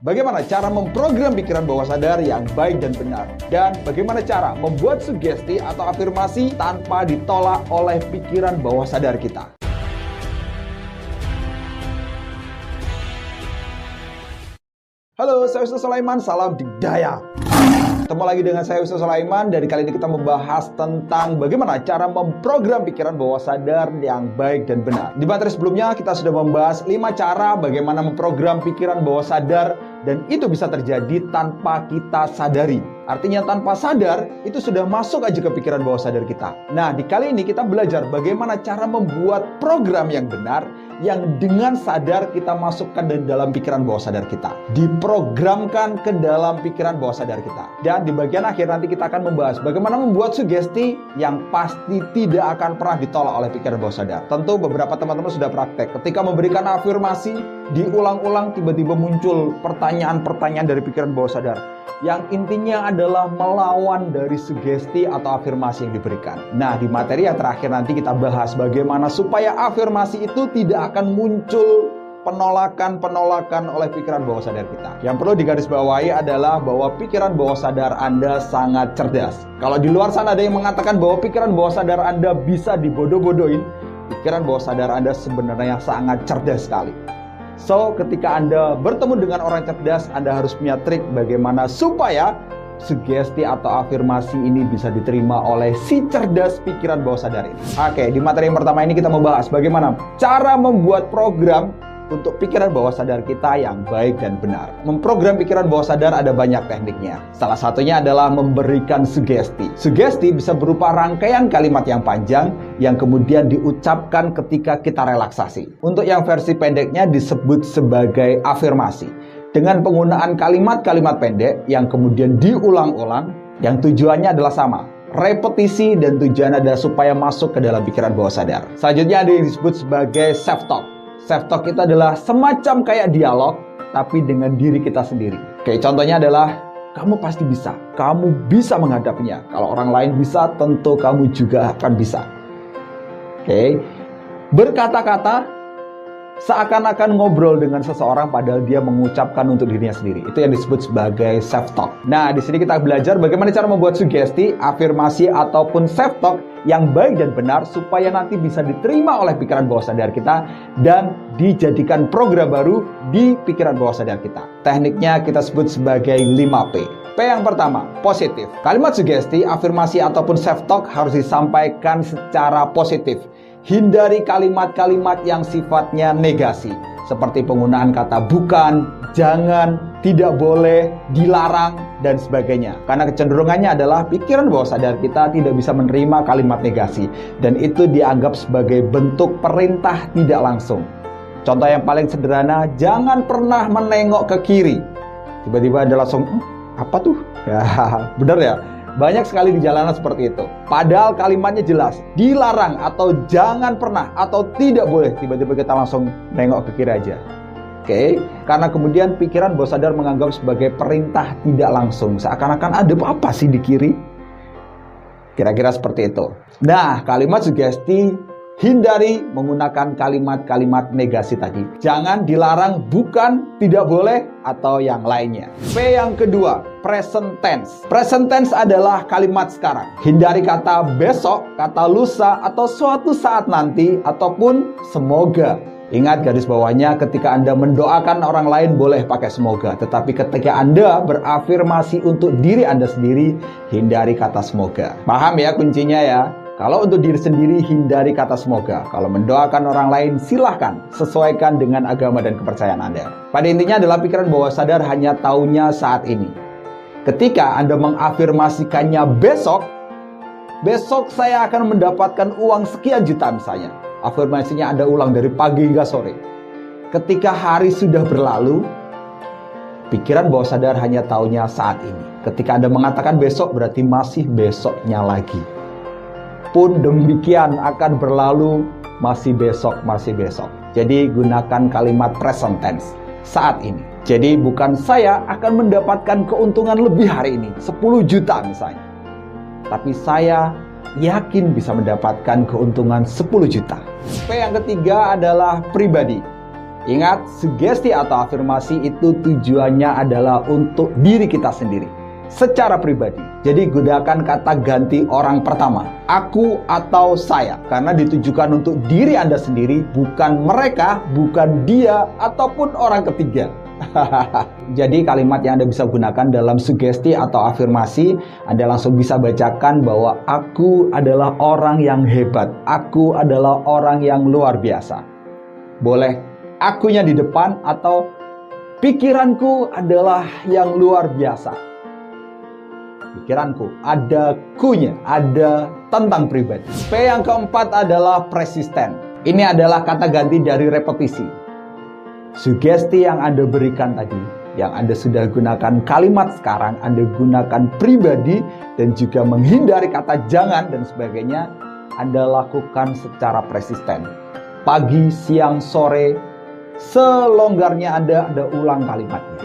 Bagaimana cara memprogram pikiran bawah sadar yang baik dan benar? Dan bagaimana cara membuat sugesti atau afirmasi tanpa ditolak oleh pikiran bawah sadar kita? Halo, saya Wisnu Sulaiman, salam digdaya. Ketemu lagi dengan saya Wisnu Sulaiman. Dari kali ini kita membahas tentang bagaimana cara memprogram pikiran bawah sadar yang baik dan benar. Di materi sebelumnya kita sudah membahas 5 cara bagaimana memprogram pikiran bawah sadar, dan itu bisa terjadi tanpa kita sadari. Artinya tanpa sadar, itu sudah masuk aja ke pikiran bawah sadar kita. Nah, di kali ini kita belajar bagaimana cara membuat program yang benar, yang dengan sadar kita masukkan di dalam pikiran bawah sadar kita. Diprogramkan ke dalam pikiran bawah sadar kita. Dan di bagian akhir nanti kita akan membahas bagaimana membuat sugesti yang pasti tidak akan pernah ditolak oleh pikiran bawah sadar. Tentu beberapa teman-teman sudah praktek. Ketika memberikan afirmasi, diulang-ulang tiba-tiba muncul pertanyaan-pertanyaan dari pikiran bawah sadar yang intinya adalah melawan dari sugesti atau afirmasi yang diberikan. Nah, di materi yang terakhir nanti kita bahas bagaimana supaya afirmasi itu tidak akan muncul penolakan-penolakan oleh pikiran bawah sadar kita. Yang perlu digarisbawahi adalah bahwa pikiran bawah sadar Anda sangat cerdas. Kalau di luar sana ada yang mengatakan bahwa pikiran bawah sadar Anda bisa dibodoh-bodohin, pikiran bawah sadar Anda sebenarnya sangat cerdas sekali. So, ketika Anda bertemu dengan orang cerdas, Anda harus punya trik bagaimana supaya sugesti atau afirmasi ini bisa diterima oleh si cerdas pikiran bawah sadar ini. Oke, di materi yang pertama ini kita membahas bagaimana cara membuat program untuk pikiran bawah sadar kita yang baik dan benar. Memprogram pikiran bawah sadar ada banyak tekniknya. Salah satunya adalah memberikan sugesti. Sugesti bisa berupa rangkaian kalimat yang panjang yang kemudian diucapkan ketika kita relaksasi. Untuk yang versi pendeknya disebut sebagai afirmasi. Dengan penggunaan kalimat-kalimat pendek yang kemudian diulang-ulang, yang tujuannya adalah sama. Repetisi dan tujuannya adalah supaya masuk ke dalam pikiran bawah sadar. Selanjutnya ada yang disebut sebagai self-talk. Self-talk itu adalah semacam kayak dialog, tapi dengan diri kita sendiri. Oke, contohnya adalah, kamu pasti bisa. Kamu bisa menghadapinya. Kalau orang lain bisa, tentu kamu juga akan bisa. Oke, berkata-kata seakan-akan ngobrol dengan seseorang padahal dia mengucapkan untuk dirinya sendiri. Itu yang disebut sebagai self-talk. Nah, di sini kita belajar bagaimana cara membuat sugesti, afirmasi, ataupun self-talk yang baik dan benar supaya nanti bisa diterima oleh pikiran bawah sadar kita dan dijadikan program baru di pikiran bawah sadar kita. Tekniknya kita sebut sebagai 5P. P yang pertama, positif. Kalimat sugesti, afirmasi, ataupun self-talk harus disampaikan secara positif. Hindari kalimat-kalimat yang sifatnya negasi, seperti penggunaan kata bukan, jangan, tidak boleh, dilarang, dan sebagainya. Karena kecenderungannya adalah pikiran bawah sadar kita tidak bisa menerima kalimat negasi, dan itu dianggap sebagai bentuk perintah tidak langsung. Contoh yang paling sederhana, jangan pernah menengok ke kiri. Tiba-tiba Anda langsung, apa tuh? Ya, benar ya? Banyak sekali di jalanan seperti itu. Padahal kalimatnya jelas, dilarang atau jangan pernah atau tidak boleh. Tiba-tiba kita langsung nengok ke kiri aja. Oke, karena kemudian pikiran bawah sadar menganggap sebagai perintah tidak langsung. Seakan-akan ada apa sih di kiri? Kira-kira seperti itu. Nah, kalimat sugesti, hindari menggunakan kalimat-kalimat negasi tadi. Jangan, dilarang, bukan, tidak boleh, atau yang lainnya. P yang kedua, present tense. Present tense adalah kalimat sekarang. Hindari kata besok, kata lusa, atau suatu saat nanti, ataupun semoga. Ingat garis bawahnya, ketika Anda mendoakan orang lain boleh pakai semoga. Tetapi ketika Anda berafirmasi untuk diri Anda sendiri, hindari kata semoga. Paham ya kuncinya ya? Kalau untuk diri sendiri, hindari kata semoga. Kalau mendoakan orang lain, silahkan sesuaikan dengan agama dan kepercayaan Anda. Pada intinya adalah pikiran bawah sadar hanya taunya saat ini. Ketika Anda mengafirmasikannya besok saya akan mendapatkan uang sekian juta misalnya. Afirmasinya Anda ulang dari pagi hingga sore. Ketika hari sudah berlalu, pikiran bawah sadar hanya taunya saat ini. Ketika Anda mengatakan besok, berarti masih besoknya lagi. Pun demikian akan berlalu, masih besok. Jadi gunakan kalimat present tense, saat ini. Jadi bukan saya akan mendapatkan keuntungan lebih hari ini, 10 juta misalnya. Tapi saya yakin bisa mendapatkan keuntungan 10 juta. P yang ketiga adalah pribadi. Ingat, sugesti atau afirmasi itu tujuannya adalah untuk diri kita sendiri, secara pribadi. Jadi gunakan kata ganti orang pertama, aku atau saya, karena ditujukan untuk diri Anda sendiri, bukan mereka, bukan dia, ataupun orang ketiga. Jadi kalimat yang Anda bisa gunakan dalam sugesti atau afirmasi, Anda langsung bisa bacakan bahwa aku adalah orang yang hebat, aku adalah orang yang luar biasa. Boleh akunya di depan atau pikiranku adalah yang luar biasa. Pikiranku, ada kunya, ada tentang pribadi. P yang keempat adalah persisten. Ini adalah kata ganti dari repetisi. Sugesti yang Anda berikan tadi, yang Anda sudah gunakan kalimat sekarang, Anda gunakan pribadi dan juga menghindari kata jangan dan sebagainya, Anda lakukan secara persisten. Pagi, siang, sore, selonggarnya Anda ulang kalimatnya.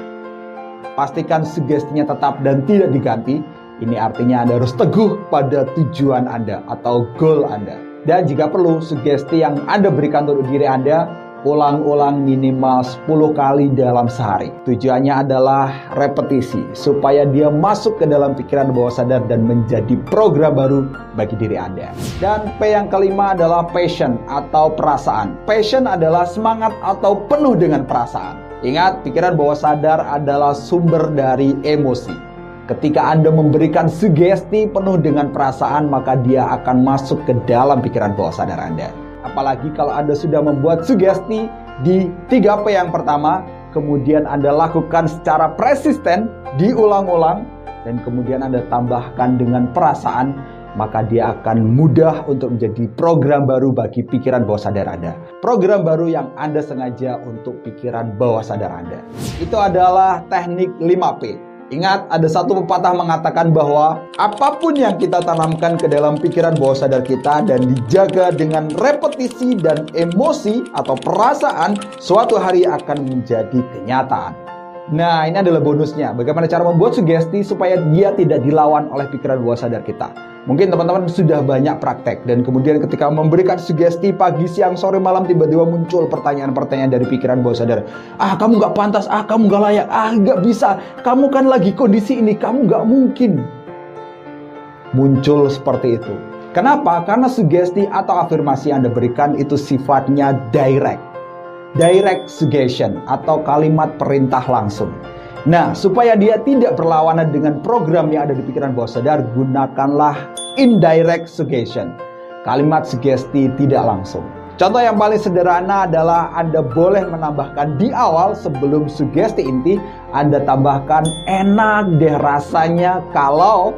Pastikan sugestinya tetap dan tidak diganti. Ini artinya Anda harus teguh pada tujuan Anda atau goal Anda. Dan jika perlu, sugesti yang Anda berikan untuk diri Anda, ulang-ulang minimal 10 kali dalam sehari. Tujuannya adalah repetisi, supaya dia masuk ke dalam pikiran bawah sadar dan menjadi program baru bagi diri Anda. Dan P yang kelima adalah passion atau perasaan. Passion adalah semangat atau penuh dengan perasaan. Ingat, pikiran bawah sadar adalah sumber dari emosi. Ketika Anda memberikan sugesti penuh dengan perasaan, maka dia akan masuk ke dalam pikiran bawah sadar Anda. Apalagi kalau Anda sudah membuat sugesti di 3P yang pertama, kemudian Anda lakukan secara persisten, diulang-ulang, dan kemudian Anda tambahkan dengan perasaan, maka dia akan mudah untuk menjadi program baru bagi pikiran bawah sadar Anda. Program baru yang Anda sengaja untuk pikiran bawah sadar Anda. Itu adalah teknik 5P. Ingat, ada satu pepatah mengatakan bahwa apapun yang kita tanamkan ke dalam pikiran bawah sadar kita dan dijaga dengan repetisi dan emosi atau perasaan, suatu hari akan menjadi kenyataan. Nah, ini adalah bonusnya. Bagaimana cara membuat sugesti supaya dia tidak dilawan oleh pikiran bawah sadar kita. Mungkin teman-teman sudah banyak praktek dan kemudian ketika memberikan sugesti pagi, siang, sore, malam, tiba-tiba muncul pertanyaan-pertanyaan dari pikiran bawah sadar. Kamu gak pantas, kamu gak layak, gak bisa, kamu kan lagi kondisi ini, kamu gak mungkin. Muncul seperti itu. Kenapa? Karena sugesti atau afirmasi yang Anda berikan itu sifatnya direct suggestion atau kalimat perintah langsung. Nah, supaya dia tidak berlawanan dengan program yang ada di pikiran bawah sadar, gunakanlah indirect suggestion. Kalimat sugesti tidak langsung. Contoh yang paling sederhana adalah Anda boleh menambahkan di awal sebelum sugesti inti, Anda tambahkan enak deh rasanya kalau ...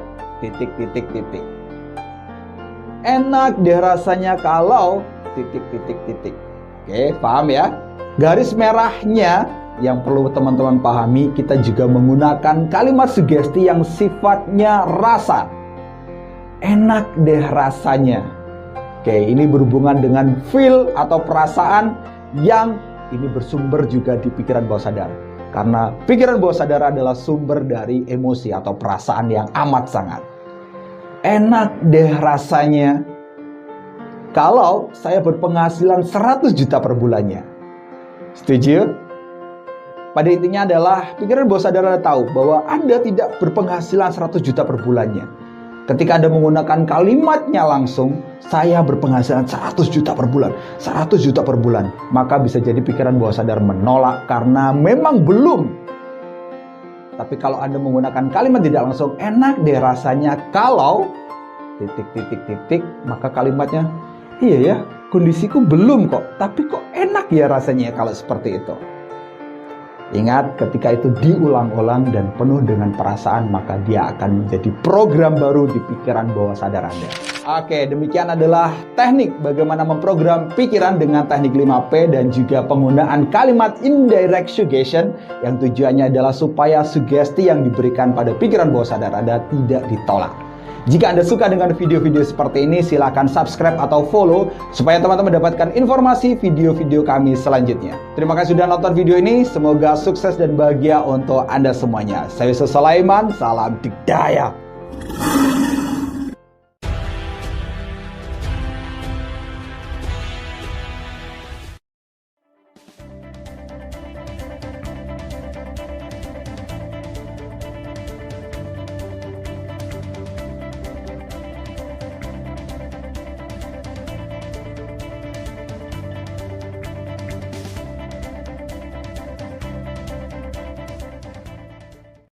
Enak deh rasanya kalau ... Oke, paham ya? Garis merahnya yang perlu teman-teman pahami, kita juga menggunakan kalimat sugesti yang sifatnya rasa. Enak deh rasanya. Oke, ini berhubungan dengan feel atau perasaan yang ini bersumber juga di pikiran bawah sadar. Karena pikiran bawah sadar adalah sumber dari emosi atau perasaan yang amat sangat. Enak deh rasanya kalau saya berpenghasilan 100 juta per bulannya. Setuju? Pada intinya adalah pikiran bawah sadar Anda tahu bahwa Anda tidak berpenghasilan 100 juta per bulannya. Ketika Anda menggunakan kalimatnya langsung, saya berpenghasilan 100 juta per bulan, 100 juta per bulan, maka bisa jadi pikiran bawah sadar menolak karena memang belum. Tapi kalau Anda menggunakan kalimat tidak langsung, enak deh rasanya kalau ... maka kalimatnya, iya ya, kondisiku belum kok, tapi kok enak ya rasanya kalau seperti itu. Ingat, ketika itu diulang-ulang dan penuh dengan perasaan, maka dia akan menjadi program baru di pikiran bawah sadar Anda. Oke, demikian adalah teknik bagaimana memprogram pikiran dengan teknik 5P dan juga penggunaan kalimat indirect suggestion yang tujuannya adalah supaya sugesti yang diberikan pada pikiran bawah sadar Anda tidak ditolak. Jika Anda suka dengan video-video seperti ini, silakan subscribe atau follow supaya teman-teman mendapatkan informasi video-video kami selanjutnya. Terima kasih sudah nonton video ini. Semoga sukses dan bahagia untuk Anda semuanya. Saya Yusuf Sulaiman, salam dikdaya.